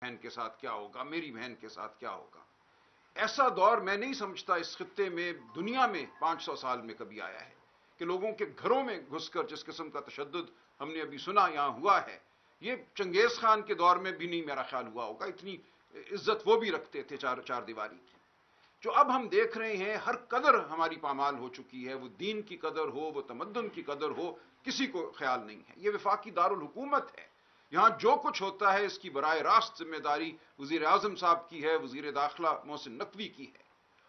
بہن کے ساتھ کیا ہوگا، میری بہن کے ساتھ کیا ہوگا۔ ایسا دور میں نہیں سمجھتا اس خطے میں، دنیا میں 500 سال میں کبھی آیا ہے کہ لوگوں کے گھروں میں گھس کر جس قسم کا تشدد ہم نے ابھی سنا یہاں ہوا ہے، یہ چنگیز خان کے دور میں بھی نہیں میرا خیال ہوا ہوگا۔ اتنی عزت وہ بھی رکھتے تھے چار دیواری کی۔ جو اب ہم دیکھ رہے ہیں، ہر قدر ہماری پامال ہو چکی ہے، وہ دین کی قدر ہو، وہ تمدن کی قدر ہو، کسی کو خیال نہیں ہے۔ یہ وفاقی دارالحکومت ہے، یہاں جو کچھ ہوتا ہے اس کی براہ راست ذمہ داری وزیر اعظم صاحب کی ہے، وزیر داخلہ محسن نقوی کی ہے۔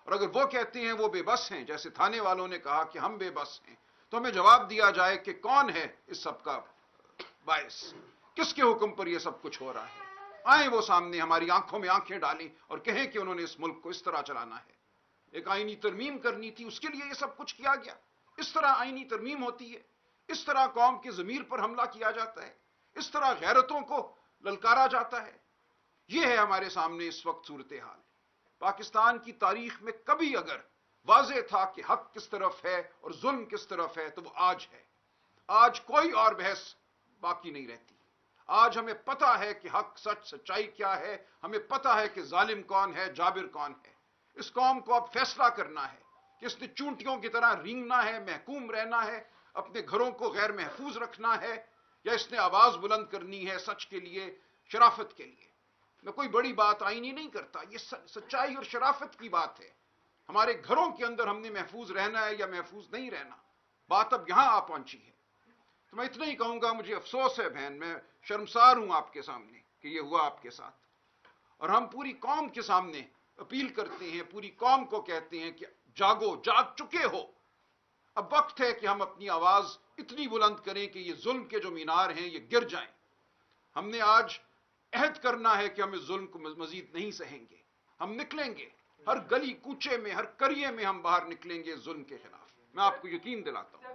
اور اگر وہ کہتے ہیں وہ بے بس ہیں، جیسے تھانے والوں نے کہا کہ ہم بے بس ہیں، تو ہمیں جواب دیا جائے کہ کون ہے اس سب کا باعث، کس کے حکم پر یہ سب کچھ ہو رہا ہے۔ آئیں وہ سامنے، ہماری آنکھوں میں آنکھیں ڈالیں اور کہیں کہ انہوں نے اس ملک کو اس طرح چلانا ہے۔ ایک آئینی ترمیم کرنی تھی، اس کے لیے یہ سب کچھ کیا گیا۔ اس طرح آئینی ترمیم ہوتی ہے، اس طرح قوم کے ضمیر پر حملہ کیا جاتا ہے، اس طرح غیرتوں کو للکارا جاتا ہے۔ یہ ہے ہمارے سامنے اس وقت صورتحال۔ پاکستان کی تاریخ میں کبھی اگر واضح تھا کہ حق کس طرف ہے اور ظلم کس طرف ہے تو وہ آج ہے۔ آج کوئی اور بحث باقی نہیں رہتی۔ آج ہمیں پتا ہے کہ حق، سچ، سچائی کیا ہے، ہمیں پتا ہے کہ ظالم کون ہے، جابر کون ہے۔ اس قوم کو اب فیصلہ کرنا ہے کہ اس نے چونٹیوں کی طرح رینگنا ہے، محکوم رہنا ہے، اپنے گھروں کو غیر محفوظ رکھنا ہے، یا اس نے آواز بلند کرنی ہے سچ کے لیے، شرافت کے لیے۔ میں کوئی بڑی بات آئینی نہیں کرتا، یہ سچائی اور شرافت کی بات ہے۔ ہمارے گھروں کے اندر ہم نے محفوظ رہنا ہے یا محفوظ نہیں رہنا، بات اب یہاں آ پہنچی ہے۔ تو میں اتنا ہی کہوں گا، مجھے افسوس ہے بہن، میں شرمسار ہوں آپ کے سامنے کہ یہ ہوا آپ کے ساتھ، اور ہم پوری قوم کے سامنے اپیل کرتے ہیں، پوری قوم کو کہتے ہیں کہ جاگو، جاگ چکے ہو۔ اب وقت ہے کہ ہم اپنی آواز اتنی بلند کریں کہ یہ ظلم کے جو مینار ہیں یہ گر جائیں۔ ہم نے آج عہد کرنا ہے کہ ہم اس ظلم کو مزید نہیں سہیں گے۔ ہم نکلیں گے، ہر گلی کوچے میں، ہر قریے میں ہم باہر نکلیں گے ظلم کے خلاف، میں آپ کو یقین دلاتا ہوں۔